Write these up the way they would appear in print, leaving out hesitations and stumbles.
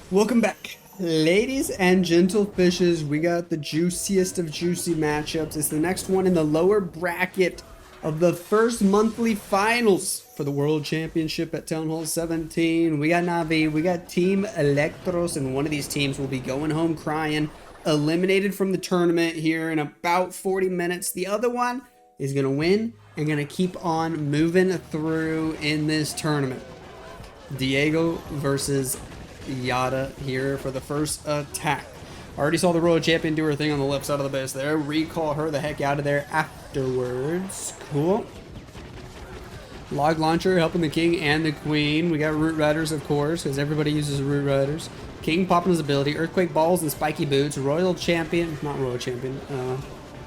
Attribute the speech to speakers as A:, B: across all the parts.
A: Welcome back, ladies and gentle fishes. We got the juiciest of juicy matchups. It's the next one in the lower bracket of the first monthly finals for the World Championship at Town Hall 17. We got Navi, we got Team Electros, and one of these teams will be going home crying, eliminated from the tournament here in about 40 minutes. The other one is going to win and going to keep on moving through in this tournament. Diego versus Yada here for the first attack. Already saw the Royal Champion do her thing on the left side of the base there. Recall her the heck out of there afterwards. Cool. Log Launcher helping the King and the Queen. We got Root Riders, of course, because everybody uses Root Riders. King popping his ability. Earthquake Balls and Spiky Boots. Royal Champion. Not Royal Champion.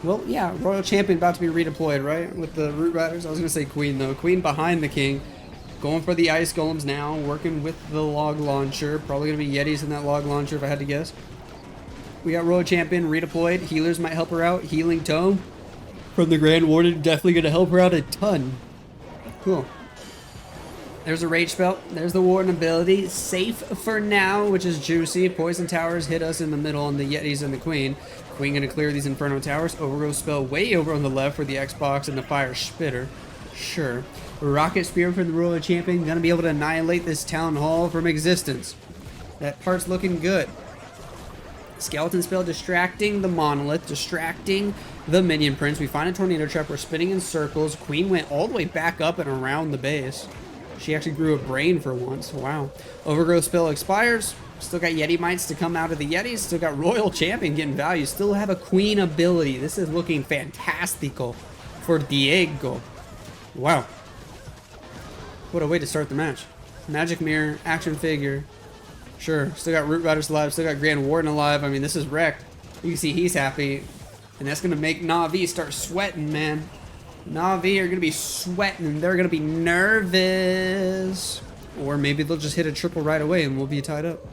A: Well, yeah, Royal Champion about to be redeployed, right? With the Root Riders. I was going to say Queen, though. Queen behind the King. Going for the Ice Golems now, working with the Log Launcher. Probably going to be Yetis in that Log Launcher if I had to guess. We got Royal Champion redeployed. Healers might help her out. Healing Tome from the Grand Warden. Definitely going to help her out a ton. Cool. There's a Rage Spell. There's the Warden ability. Safe for now, which is juicy. Poison Towers hit us in the middle on the Yetis and the Queen. Queen going to clear these Inferno Towers. Overgrowth Spell way over on the left for the Xbox and the Fire Spitter. Sure. Rocket Spear from the Royal Champion. Gonna be able to annihilate this Town Hall from existence. That part's looking good. Skeleton Spell distracting the Monolith. Distracting the Minion Prince. We find a Tornado Trap. We're spinning in circles. Queen went all the way back up and around the base. She actually grew a brain for once. Wow. Overgrowth Spell expires. Still got Yeti Mites to come out of the Yetis. Still got Royal Champion getting value. Still have a Queen ability. This is looking fantastical for Diego. Wow. What a way to start the match. Magic Mirror, Action Figure. Sure, still got Root Riders alive, still got Grand Warden alive. I mean, this is wrecked. You can see he's happy. And that's going to make Na'Vi start sweating, man. Na'Vi are going to be sweating and they're going to be nervous. Or maybe they'll just hit a triple right away and we'll be tied up.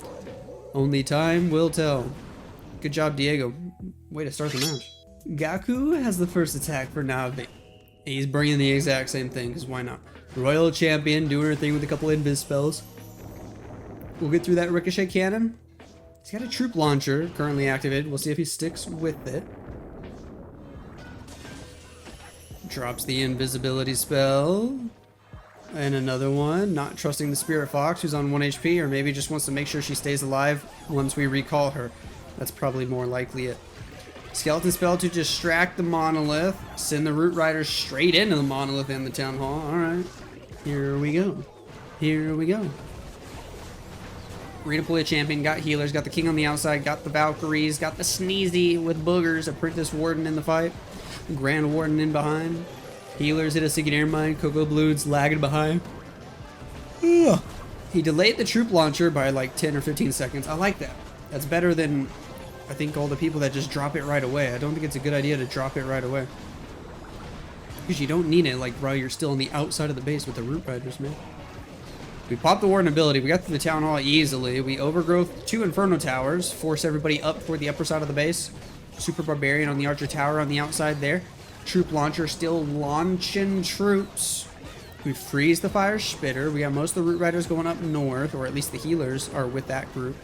A: Only time will tell. Good job, Diego. Way to start the match. Gaku has the first attack for Na'Vi. He's bringing the exact same thing, because why not? Royal Champion doing her thing with a couple invis spells. We'll get through that Ricochet Cannon. He's got a Troop Launcher currently activated. We'll see if he sticks with it. Drops the Invisibility Spell. And another one. Not trusting the Spirit Fox, who's on 1 HP, or maybe just wants to make sure she stays alive once we recall her. That's probably more likely it. Skeleton Spell to distract the Monolith. Send the Root Riders straight into the Monolith and the Town Hall. Alright. Here we go. Here we go. Redeploy a champion. Got healers. Got the King on the outside. Got the Valkyries. Got the Sneezy with boogers. Apprentice Warden in the fight. Grand Warden in behind. Healers hit a Seeking Air Mine. Cocoa Blues lagging behind. Ugh. He delayed the Troop Launcher by like 10 or 15 seconds. I like that. That's better than... I think all the people that just drop it right away. I don't think it's a good idea to drop it right away. Because you don't need it like while you're still on the outside of the base with the Root Riders, man. We popped the Warden ability. We got through the Town Hall easily. We overgrowth 2 Inferno Towers. Force everybody up toward the upper side of the base. Super Barbarian on the Archer Tower on the outside there. Troop Launcher still launching troops. We freeze the Fire Spitter. We got most of the Root Riders going up north, or at least the healers are with that group.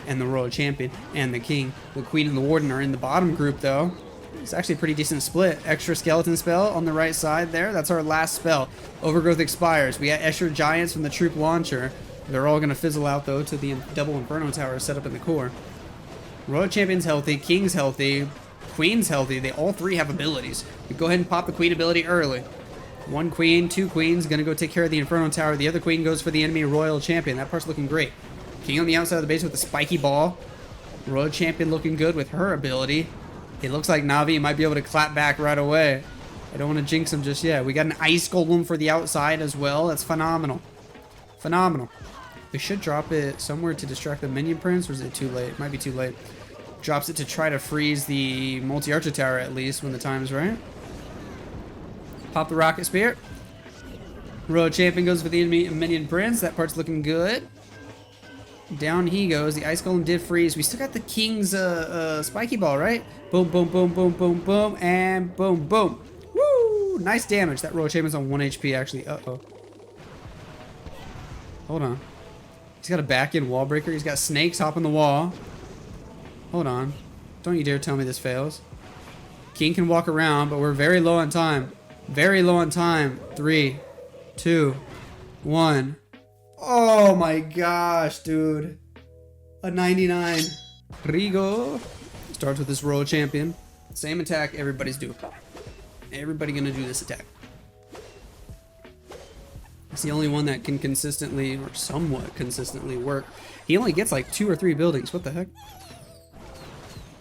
A: And the Royal Champion and the King. The Queen and the Warden are in the bottom group, though. It's actually a pretty decent split. Extra Skeleton Spell on the right side there. That's our last spell. Overgrowth expires. We got extra Giants from the Troop Launcher. They're all going to fizzle out, though, to the double Inferno Tower set up in the core. Royal Champion's healthy. King's healthy. Queen's healthy. They all three have abilities. We go ahead and pop the Queen ability early. 1 Queen, 2 Queens. Going to go take care of the Inferno Tower. The other Queen goes for the enemy Royal Champion. That part's looking great. King on the outside of the base with a spiky ball. Royal Champion looking good with her ability. It looks like Na'Vi might be able to clap back right away. I don't want to jinx him just yet. We got an Ice Golem for the outside as well. That's phenomenal. Phenomenal. We should drop it somewhere to distract the Minion Prince, or is it too late? It might be too late. Drops it to try to freeze the Multi-Archer Tower at least when the time's right. Pop the Rocket Spear. Royal Champion goes for the enemy Minion Prince. That part's looking good. Down he goes. The Ice Golem did freeze. We still got the King's Spiky Ball, right? Boom, boom, boom, boom, boom, boom, and boom, boom. Woo! Nice damage. That Royal Champion's on 1 HP, actually. Uh-oh. Hold on. He's got a back-end wall breaker. He's got snakes hopping the wall. Hold on. Don't you dare tell me this fails. King can walk around, but we're very low on time. Very low on time. 3, 2, 1. Oh my gosh, dude. A 99. Rigo. Starts with this royal champion. Same attack everybody's doing. Everybody gonna do this attack. It's the only one that can consistently, or somewhat consistently work. He only gets like 2 or 3 buildings. What the heck?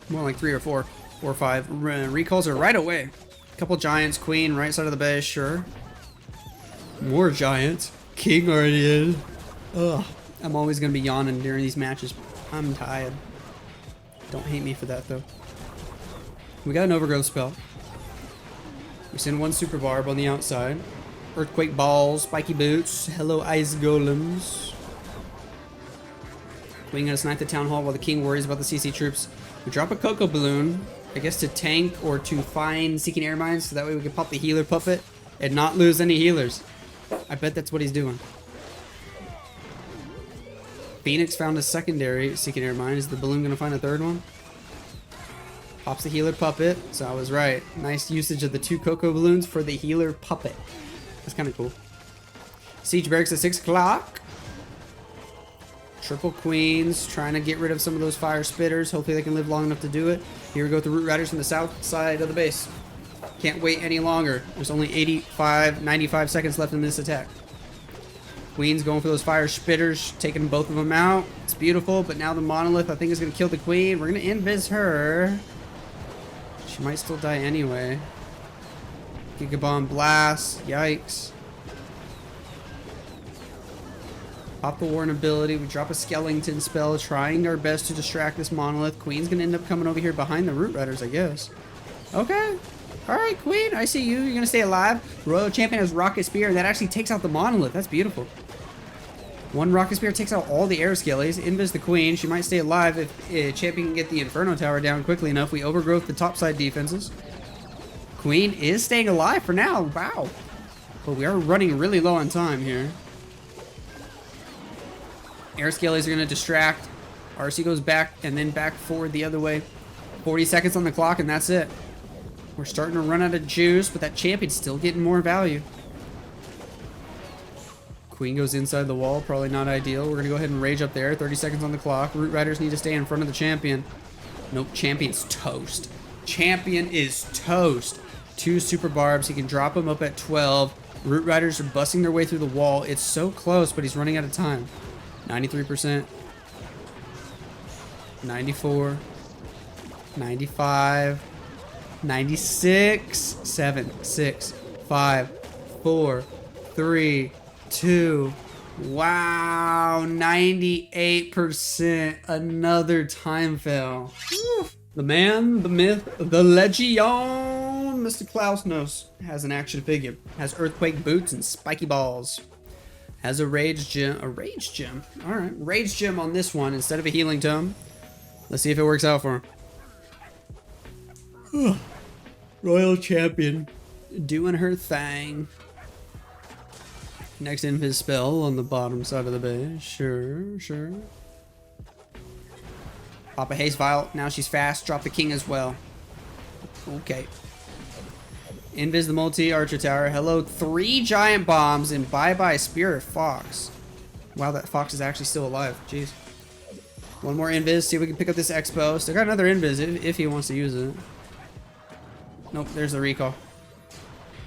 A: More like 3 or 4. 4 or 5. Recalls are right away. Couple giants. Queen, right side of the base, sure. More giants. King already is. Ugh. I'm always gonna be yawning during these matches. I'm tired. Don't hate me for that though. We got an overgrowth spell. We send 1 super barb on the outside. Earthquake balls, spiky boots. Hello, ice golems. Queen gonna snipe the town hall while the king worries about the CC troops. We drop a cocoa balloon, I guess to tank or to find seeking air mines, so that way we can pop the healer puppet and not lose any healers. I bet that's what he's doing. Phoenix found a secondary seeking air mine. Is the balloon gonna find a third one? Pops the healer puppet, so I was right. Nice usage of the 2 cocoa balloons for the healer puppet. That's kind of cool. Siege barracks at 6 o'clock. Triple queens, trying to get rid of some of those fire spitters. Hopefully they can live long enough to do it. Here we go with the root riders from the south side of the base. Can't wait any longer. There's only 95 seconds left in this attack. Queen's going for those fire spitters, taking both of them out. It's beautiful, but now the monolith I think is going to kill the queen. We're going to invis her. She might still die anyway. Gigabomb blast. Yikes. Pop the Warren ability. We drop a skeleton spell, trying our best to distract this monolith. Queen's going to end up coming over here behind the root riders, I guess. Okay. Alright, Queen. I see you. You're going to stay alive. Royal Champion has Rocket Spear. That actually takes out the monolith. That's beautiful. 1 Rocket Spear takes out all the air skellies. Invis the Queen. She might stay alive if Champion can get the Inferno Tower down quickly enough. We overgrowth the topside defenses. Queen is staying alive for now. Wow. But we are running really low on time here. Air skellies are going to distract. RC goes back and then back forward the other way. 40 seconds on the clock and that's it. We're starting to run out of juice, but that champion's still getting more value. Queen goes inside the wall. Probably not ideal. We're going to go ahead and rage up there. 30 seconds on the clock. Root riders need to stay in front of the champion. Nope, champion's toast. Champion is toast. 2 super barbs. He can drop them up at 12. Root riders are busting their way through the wall. It's so close, but he's running out of time. 93%. 94. 95. 96. 7, 6, 5, 4, 3, 2. Wow. 98%. Another time fail. Whew. The man, the myth, the legend, Mr. Klausnos has an action figure. Has earthquake boots and spiky balls. Has a rage gem. A rage gem? Alright. Rage gem on this one instead of a healing tome. Let's see if it works out for him. Royal Champion. Doing her thing. Next invis spell on the bottom side of the base. Sure, sure. Pop a haste vial. Now she's fast. Drop the king as well. Okay. Invis the multi-archer tower. Hello, 3 giant bombs and bye-bye Spirit Fox. Wow, that fox is actually still alive. Jeez. 1 more invis. See if we can pick up this expo. Still got another invis if he wants to use it. Nope, there's the recall.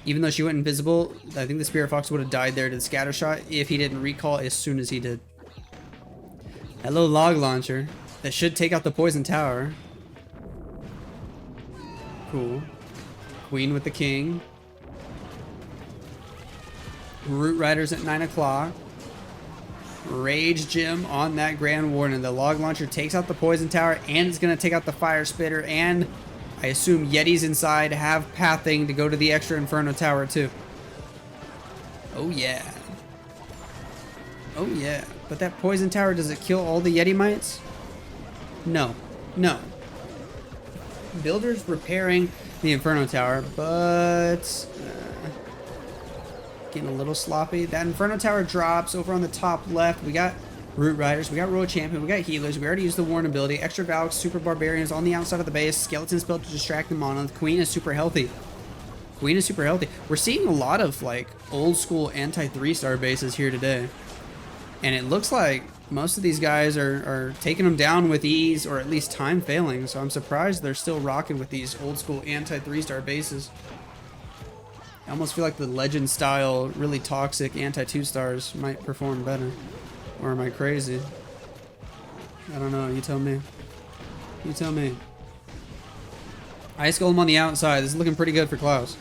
A: Even though she went invisible, I think the Spirit Fox would have died there to the scatter shot if he didn't recall as soon as he did. Hello, log launcher. That should take out the poison tower. Cool. Queen with the king. Root riders at 9 o'clock. Rage gem on that Grand Warden. The log launcher takes out the poison tower and it's going to take out the fire spitter, and I assume Yetis inside have pathing to go to the extra Inferno Tower too. Oh yeah. Oh yeah. But that poison tower, does it kill all the Yeti mites? No. No. Builder's repairing the Inferno Tower, but getting a little sloppy. That Inferno Tower drops over on the top left. We got Root Riders, we got Royal Champion, we got Healers, we already used the Warren ability, Extra Valk, Super Barbarians on the outside of the base, Skeleton spell to distract the Monolith, Queen is super healthy. Queen is super healthy. We're seeing a lot of like old school anti 3-star bases here today. And it looks like most of these guys are taking them down with ease or at least time failing. So I'm surprised they're still rocking with these old school anti 3-star bases. I almost feel like the legend style, really toxic anti 2-stars might perform better. Or am I crazy? I don't know. You tell me. You tell me. Ice Golem on the outside. This is looking pretty good for Klaus.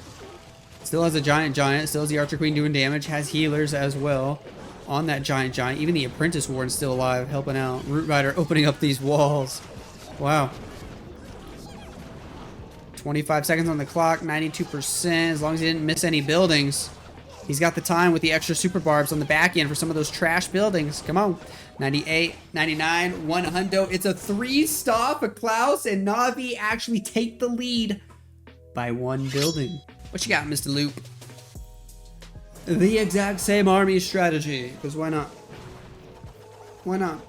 A: Still has a Giant, still has the Archer Queen doing damage, has healers as well on that Giant. Even the Apprentice Warden's still alive, helping out. Root Rider opening up these walls. Wow. 25 seconds on the clock, 92%, as long as he didn't miss any buildings. He's got the time with the extra super barbs on the back end for some of those trash buildings. Come on. 98, 99, 100. It's a 3-star for Klaus, and Na'Vi actually take the lead by 1 building. What you got, Mr. Loop? The exact same army strategy, because why not? Why not?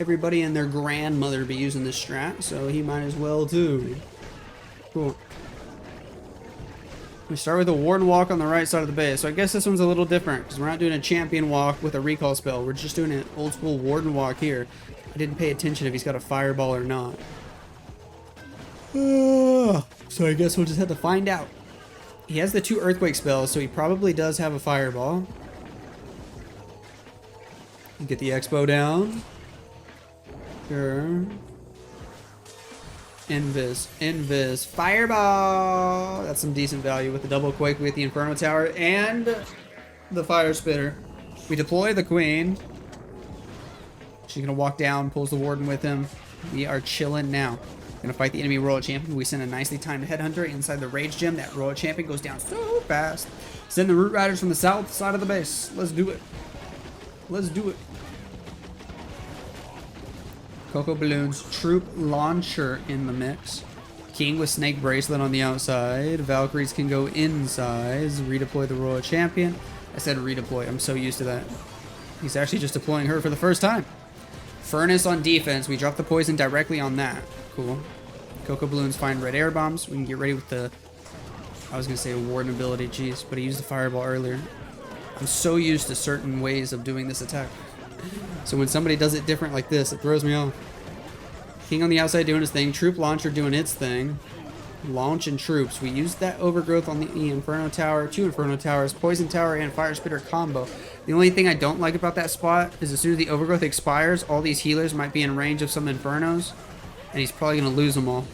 A: Everybody and their grandmother be using this strat, so he might as well too. Cool. We start with a Warden Walk on the right side of the base, so I guess this one's a little different, because we're not doing a Champion Walk with a recall spell. We're just doing an old school Warden Walk here. I didn't pay attention if he's got a Fireball or not. So I guess we'll just have to find out. He has the 2 Earthquake spells, so he probably does have a Fireball. Get the Expo down. Sure. Invis. Fireball! That's some decent value with the double Quake with the Inferno Tower and the Fire Spitter. We deploy the Queen. She's gonna walk down, pulls the Warden with him. We are chilling now. Gonna fight the enemy Royal Champion. We send a nicely timed Headhunter inside the Rage Gem. That Royal Champion goes down so fast. Send the Root Riders from the south side of the base. Let's do it. Let's do it. Cocoa Balloons, Troop Launcher in the mix. King with Snake Bracelet on the outside. Valkyries can go inside. Redeploy the Royal Champion. I said redeploy. I'm so used to that. He's actually just deploying her for the first time. Furnace on defense. We drop the poison directly on that. Cool. Cocoa Balloons find red air bombs. We can get ready with the... I was going to say a Warden ability. Jeez, but he used the Fireball earlier. I'm so used to certain ways of doing this attack. So when somebody does it different like this, it throws me off. King on the outside doing his thing. Troop Launcher doing its thing. Launching troops. We used that Overgrowth on the Inferno Tower. 2 Inferno Towers. Poison Tower and Fire Spitter combo. The only thing I don't like about that spot is as soon as the Overgrowth expires, all these healers might be in range of some Infernos. And he's probably going to lose them all.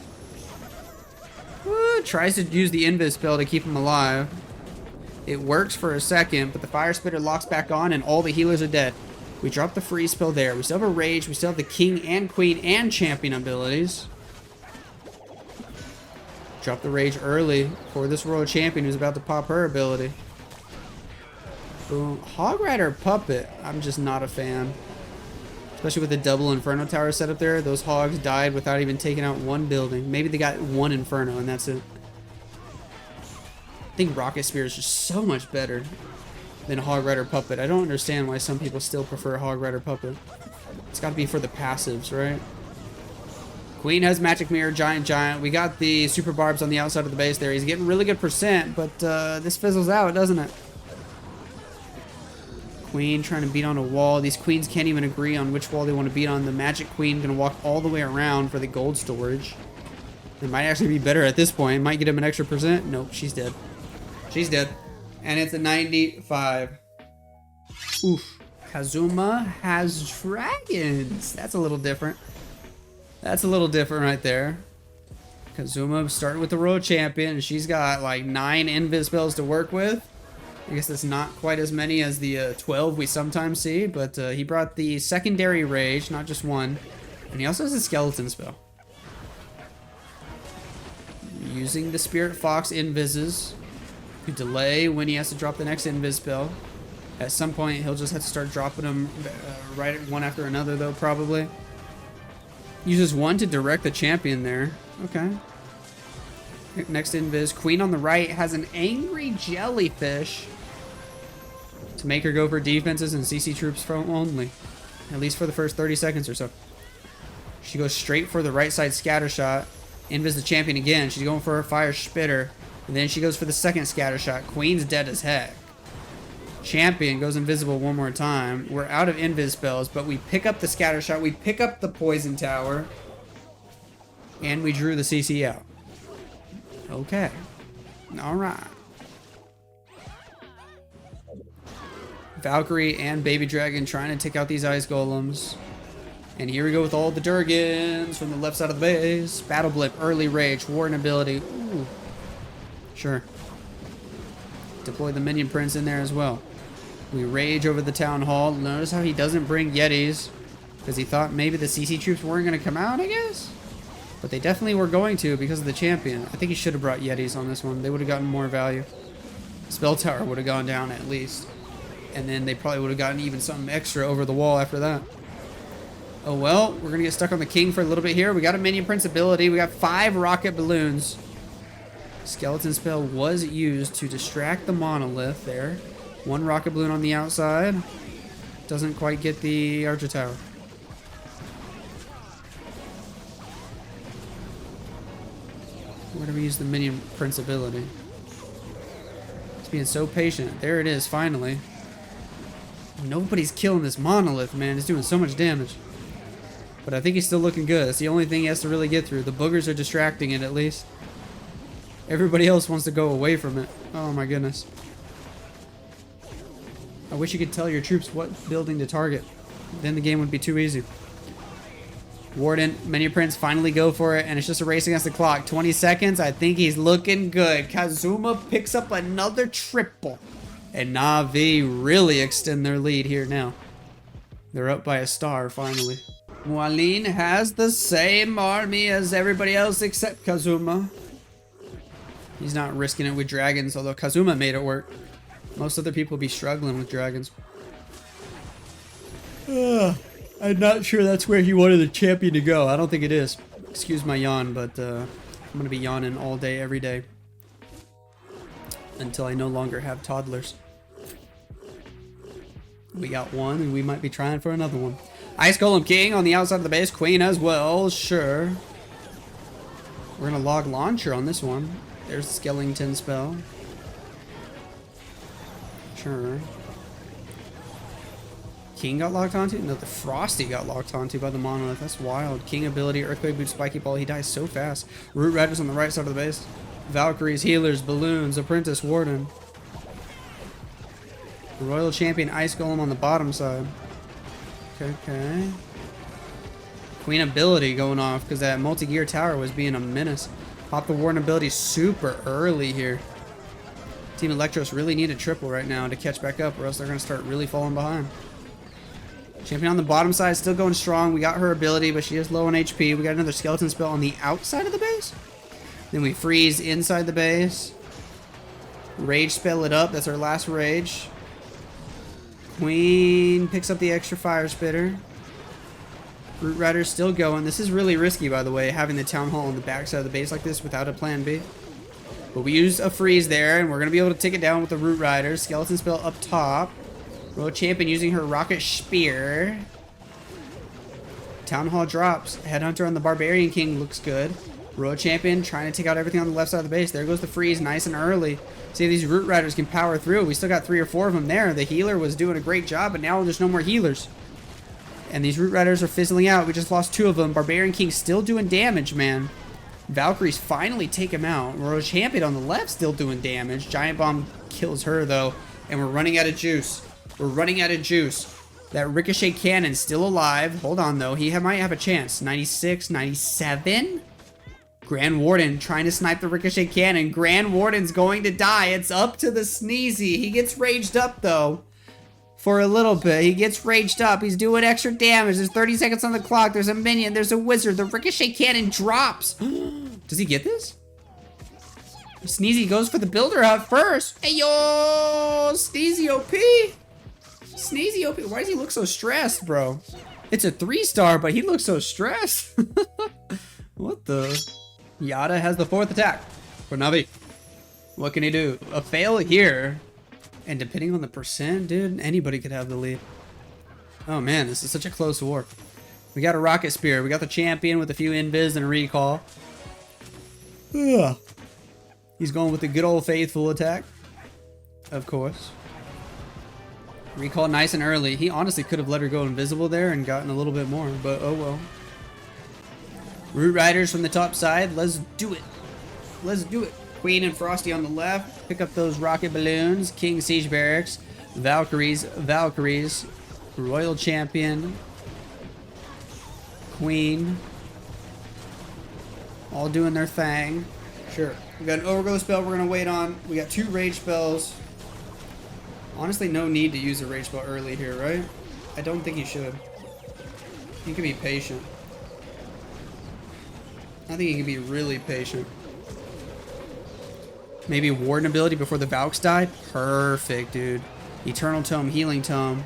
A: Tries to use the Invis spell to keep him alive. It works for a second, but the Fire Spitter locks back on and all the healers are dead. We drop the freeze spell there. We still have a Rage. We still have the King and Queen and Champion abilities. Drop the Rage early for this Royal Champion who's about to pop her ability. Boom. Hog Rider Puppet. I'm just not a fan. Especially with the double Inferno Tower set up there. Those hogs died without even taking out 1 building. Maybe they got 1 Inferno and that's it. I think Rocket Spear is just so much better than Hog Rider Puppet. I don't understand why some people still prefer Hog Rider Puppet. It's got to be for the passives, right? Queen has Magic Mirror, Giant. We got the Super Barbs on the outside of the base there. He's getting really good percent, but this fizzles out, doesn't it? Queen trying to beat on a wall. These queens can't even agree on which wall they want to beat on. The Magic Queen going to walk all the way around for the gold storage. It might actually be better at this point. Might get him an extra percent. Nope, she's dead. She's dead. And it's a 95. Oof. Kazuma has dragons. That's a little different. That's a little different right there. Kazuma started with the Royal Champion, and she's got like 9 Invis spells to work with. I guess that's not quite as many as the 12 we sometimes see, but he brought the secondary Rage, not just 1. And he also has a Skeleton spell. Using the Spirit Fox Invises to delay when he has to drop the next Invis spell. At some point, he'll just have to start dropping them right one after another, though, probably. Uses 1 to direct the champion there. Okay. Next Invis. Queen on the right has an Angry Jellyfish to make her go for defenses and CC troops from only. At least for the first 30 seconds or so. She goes straight for the right side scatter shot. Invis the champion again. She's going for her fire spitter. And then she goes for the second scatter shot. Queen's dead as heck. Champion goes invisible one more time. We're out of invis spells, but we pick up the scatter shot. We pick up the poison tower. And we drew the CC out. Okay. Alright. Valkyrie and Baby Dragon trying to take out these ice golems. And here we go with all the Durgans from the left side of the base. Battle Blip, early rage, Warden ability. Ooh. Sure. Deploy the Minion Prince in there as well. We rage over the Town Hall. Notice how he doesn't bring Yetis. Because he thought maybe the CC troops weren't going to come out, I guess? But they definitely were going to because of the champion. I think he should have brought Yetis on this one. They would have gotten more value. Spell Tower would have gone down at least. And then they probably would have gotten even something extra over the wall after that. Oh well, we're gonna get stuck on the king for a little bit here. We got a Minion Prince ability. We got 5 rocket balloons. Skeleton spell was used to distract the monolith there. 1 rocket balloon on the outside. Doesn't quite get the Archer Tower. Where do we use the Minion Prince ability? It's being so patient. There it is, finally. Nobody's killing this monolith, man. It's doing so much damage. But I think he's still looking good. That's the only thing he has to really get through. The boogers are distracting it, at least. Everybody else wants to go away from it. Oh my goodness. I wish you could tell your troops what building to target. Then the game would be too easy. Warden, Minion Prince finally go for it, and it's just a race against the clock. 20 seconds. I think he's looking good. Kazuma picks up another triple. And Na'Vi really extend their lead here now. They're up by a star, finally. Mualin has the same army as everybody else except Kazuma. He's not risking it with dragons, although Kazuma made it work. Most other people would be struggling with dragons. I'm not sure that's where he wanted the champion to go. I don't think it is. Excuse my yawn, but I'm going to be yawning all day, every day. Until I no longer have toddlers. We got one, and we might be trying for another one. Ice Golem King on the outside of the base. Queen as well, sure. We're going to log launcher on this one. There's the skeleton spell. Sure. King got locked onto? No, the Frosty got locked onto by the monolith. That's wild. King ability, Earthquake Boot, Spiky Ball. He dies so fast. Root Riders on the right side of the base. Valkyries, Healers, Balloons, Apprentice, Warden. Royal Champion, Ice Golem on the bottom side. Okay. Queen ability going off because that multi-gear tower was being a menace. Pop the Warden ability super early here. Team Electros really need a triple right now to catch back up, or else they're going to start really falling behind. Champion on the bottom side still going strong. We got her ability, but she is low on HP. We got another skeleton spell on the outside of the base. Then we freeze inside the base. Rage spell it up. That's our last rage. Queen picks up the extra fire spitter. Root Rider's still going. This is really risky, by the way, having the Town Hall on the backside of the base like this without a plan B. But we used a freeze there, and we're going to be able to take it down with the Root Rider. Skeleton spell up top. Royal Champion using her Rocket Spear. Town Hall drops. Headhunter on the Barbarian King looks good. Royal Champion trying to take out everything on the left side of the base. There goes the freeze nice and early. See if these Root Riders can power through. We still got 3 or 4 of them there. The healer was doing a great job, but now there's no more healers. And these Root Riders are fizzling out. We just lost 2 of them. Barbarian King still doing damage, man. Valkyries finally take him out. Royal Champion on the left still doing damage. Giant Bomb kills her, though. And we're running out of juice. We're running out of juice. That Ricochet Cannon still alive. Hold on, though. He might have a chance. 96, 97? Grand Warden trying to snipe the Ricochet Cannon. Grand Warden's going to die. It's up to the Sneezy. He gets raged up, though. For a little bit. He gets raged up. He's doing extra damage. There's 30 seconds on the clock. There's a minion. There's a wizard. The Ricochet Cannon drops. Does he get this? Sneezy goes for the Builder Hut first. Hey, yo! Sneezy OP! Sneezy OP. Why does he look so stressed, bro? It's a 3-star, but he looks so stressed. What the? Yada has the 4th attack for Navi. What can he do? A fail here. And depending on the percent, dude, anybody could have the lead. Oh man, this is such a close war. We got a Rocket Spear. We got the champion with a few invis and a recall. Ugh. He's going with the good old faithful attack. Of course. Recall nice and early. He honestly could have let her go invisible there and gotten a little bit more, but oh well. Root Riders from the top side. Let's do it. Let's do it. Queen and Frosty on the left. Pick up those rocket balloons. King Siege Barracks. Valkyries. Valkyries. Royal Champion. Queen. All doing their thing. Sure. We got an Overgrowth spell we're going to wait on. We got 2 Rage spells. Honestly, no need to use a Rage spell early here, right? I don't think you should. You can be patient. I think you can be really patient. Maybe Warden ability before the Valks die? Perfect, dude. Eternal Tome, Healing Tome.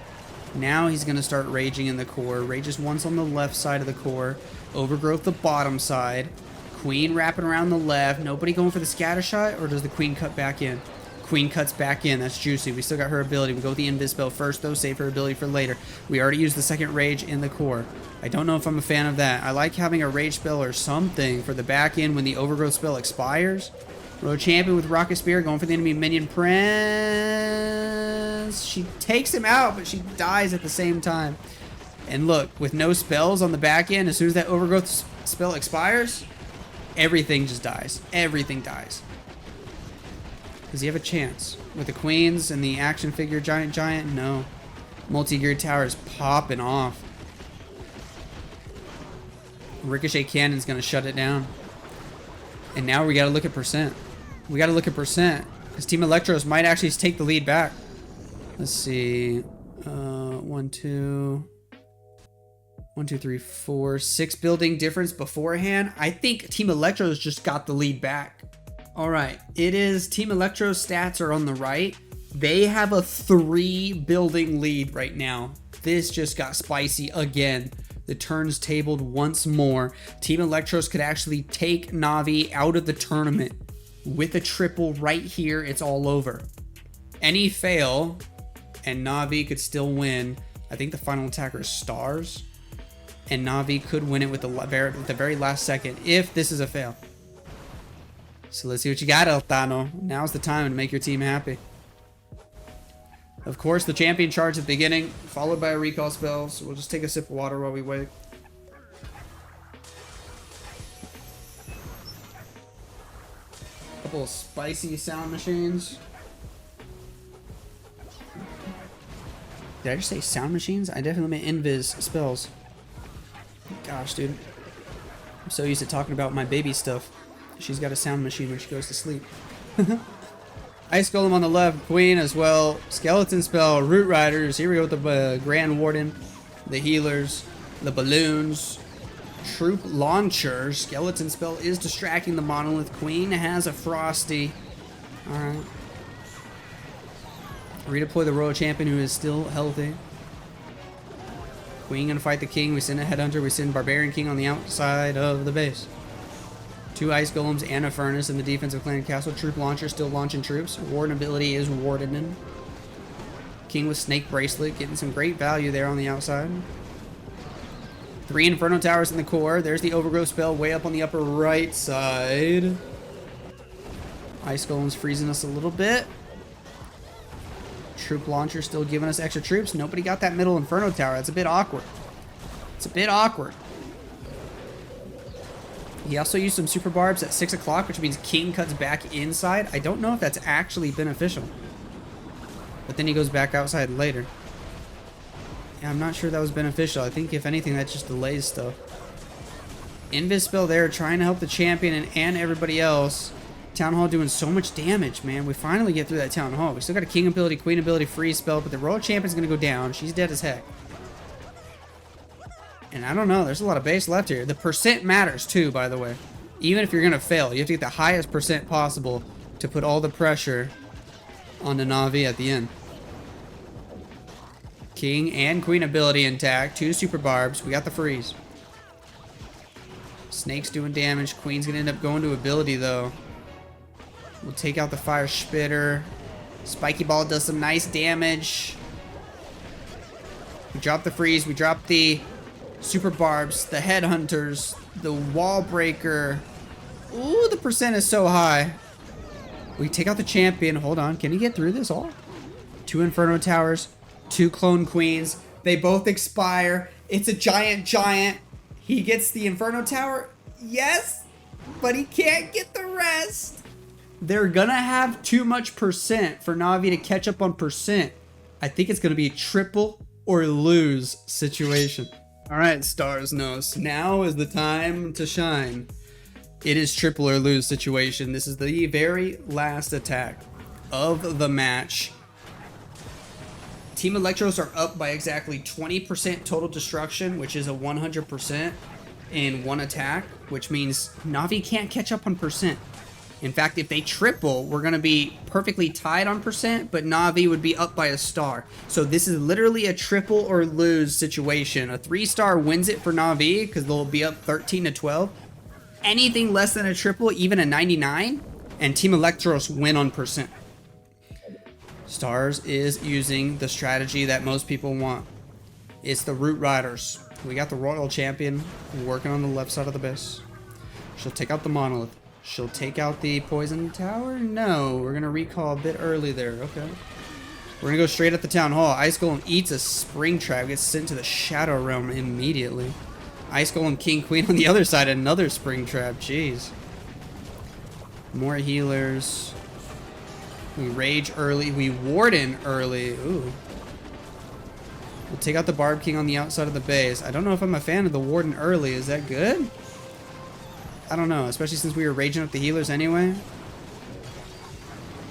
A: Now he's going to start raging in the core. Rages once on the left side of the core. Overgrowth the bottom side. Queen wrapping around the left. Nobody going for the scatter shot, or does the queen cut back in? Queen cuts back in. That's juicy. We still got her ability. We go with the invis spell first, though. Save her ability for later. We already used the second rage in the core. I don't know if I'm a fan of that. I like having a rage spell or something for the back end when the overgrowth spell expires. Road champion with Rocket Spear going for the enemy minion Prince. She takes him out, but she dies at the same time. And look, with no spells on the back end, as soon as that overgrowth spell expires, everything just dies. Everything dies. Does he have a chance? With the queens and the action figure giant? No. Multi-geared tower is popping off. Ricochet Cannon's going to shut it down. And now we got to look at percent. We got to look at percent. Because Team Electros might actually take the lead back. Let's see. 1, 2, 3, 4. 6 building difference beforehand. I think Team Electros just got the lead back. All right. It is Team Electro's stats are on the right. They have a 3 building lead right now. This just got spicy again. The turns tabled once more. Team Electros could actually take Na'Vi out of the tournament. With a triple right here, it's all over. Any fail, and Na'Vi could still win. I think the final attacker is Stars. And Na'Vi could win it with the very last second, if this is a fail. So let's see what you got, Eltano. Now's the time to make your team happy. Of course, the champion charge at the beginning, followed by a recall spell. So we'll just take a sip of water while we wait. Couple of spicy sound machines. Did I just say sound machines? I definitely meant invis spells. Gosh, dude. I'm so used to talking about my baby stuff. She's got a sound machine when she goes to sleep. Ice Golem on the left, Queen as well. Skeleton spell, Root Riders. Here we go with the Grand Warden, the healers, the balloons, Troop Launcher. Skeleton spell is distracting the Monolith. Queen has a Frosty. Alright. Redeploy the Royal Champion who is still healthy. Queen gonna fight the King. We send a Headhunter. We send Barbarian King on the outside of the base. 2 Ice Golems and a Furnace in the defensive clan castle. Troop Launcher still launching troops. Warden ability is wardening. King with Snake Bracelet getting some great value there on the outside. 3 Inferno Towers in the core. There's the Overgrowth spell way up on the upper right side. Ice Golem's freezing us a little bit. Troop Launcher still giving us extra troops. Nobody got that middle Inferno Tower. That's a bit awkward. It's a bit awkward. He also used some super barbs at 6 o'clock, which means King cuts back inside. I don't know if that's actually beneficial. But then he goes back outside later. Yeah, I'm not sure that was beneficial. I think if anything, that just delays stuff. Invis spell there, trying to help the champion and everybody else. Town Hall doing so much damage, man. We finally get through that Town Hall. We still got a King ability, Queen ability, freeze spell, but the Royal Champion's going to go down. She's dead as heck. And I don't know. There's a lot of base left here. The percent matters, too, by the way. Even if you're going to fail, you have to get the highest percent possible to put all the pressure on the Na'Vi at the end. King and Queen ability intact. 2 super barbs. We got the freeze. Snake's doing damage. Queen's going to end up going to ability, though. We'll take out the Fire Spitter. Spiky Ball does some nice damage. We drop the freeze. We drop the super barbs, the headhunters, the wall breaker. Ooh, the percent is so high. We take out the champion. Hold on. Can he get through this all? 2 Inferno Towers, 2 Clone Queens. They both expire. It's a giant. He gets the Inferno Tower. Yes, but he can't get the rest. They're gonna have too much percent for Na'Vi to catch up on percent. I think it's gonna be a triple or lose situation. All right, Stars Nose, now is the time to shine. It is triple or lose situation. This is the very last attack of the match. Team Electros are up by exactly 20% total destruction, which is a 100% in one attack, which means Na'Vi can't catch up on percent. In fact, if they triple, we're going to be perfectly tied on percent, but Na'Vi would be up by a star. So this is literally a triple or lose situation. A 3-star wins it for Na'Vi because they'll be up 13 to 12. Anything less than a triple, even a 99, and Team Electros win on percent. Stars is using the strategy that most people want. It's the Root Riders. We got the Royal Champion working on the left side of the base. She'll take out the Monolith. She'll take out the Poison Tower? No, we're going to recall a bit early there. Okay. We're going to go straight at the Town Hall. Ice Golem eats a Spring Trap, gets sent to the Shadow Realm immediately. Ice Golem King Queen on the other side, another Spring Trap. Jeez. More healers. We Rage early. We Warden early. Ooh. We'll take out the Barb King on the outside of the base. I don't know if I'm a fan of the Warden early. Is that good? I don't know, especially since we were raging up the healers anyway.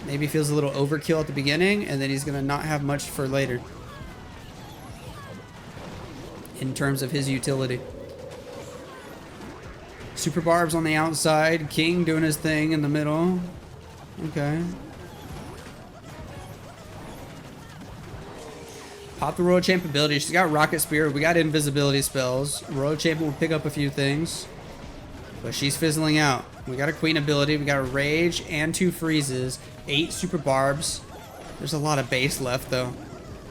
A: Maybe feels a little overkill at the beginning, and then he's going to not have much for later. In terms of his utility. Super Barbs on the outside. King doing his thing in the middle. Okay. Pop the Royal Champ ability. She's got Rocket Spear. We got invisibility spells. Royal Champion will pick up a few things. But she's fizzling out. We got a Queen ability. We got a Rage and 2 freezes. 8 Super Barbs. There's a lot of base left, though.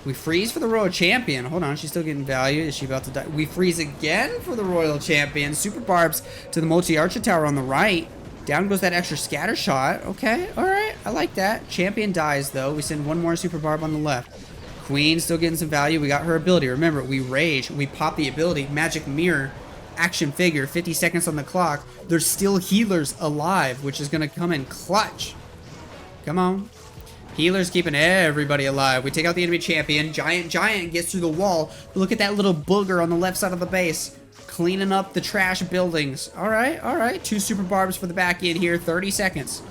A: We freeze for the Royal Champion. Hold on, she's still getting value. Is she about to die? We freeze again for the Royal Champion. Super Barbs to the Multi-Archer Tower on the right. Down goes that extra scatter shot. Okay, alright. I like that. Champion dies, though. We send one more Super Barb on the left. Queen still getting some value. We got her ability. Remember, we Rage. We pop the ability. Magic Mirror. Action figure, 50 seconds on the clock. There's still healers alive, which is going to come in clutch. Come on. Healers keeping everybody alive. We take out the enemy champion. Giant gets through the wall. Look at that little booger on the left side of the base. Cleaning up the trash buildings. All right. 2 Super Barbs for the back end here. 30 seconds.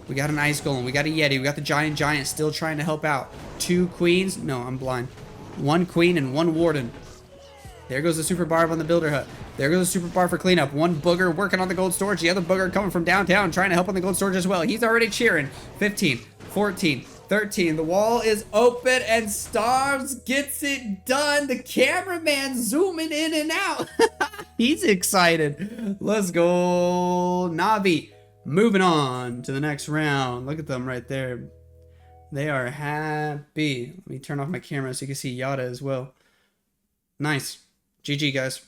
A: We got an Ice Golem. We got a Yeti. We got the Giant still trying to help out. 2 Queens. No, I'm blind. 1 Queen and 1 Warden. There goes the Super Barb on the Builder Hut. There goes the Super Barb for cleanup. 1 booger working on the gold storage. The other booger coming from downtown trying to help on the gold storage as well. He's already cheering. 15, 14, 13. The wall is open and Stars gets it done. The cameraman zooming in and out. He's excited. Let's go. Na'Vi moving on to the next round. Look at them right there. They are happy. Let me turn off my camera so you can see Yada as well. Nice. GG, guys.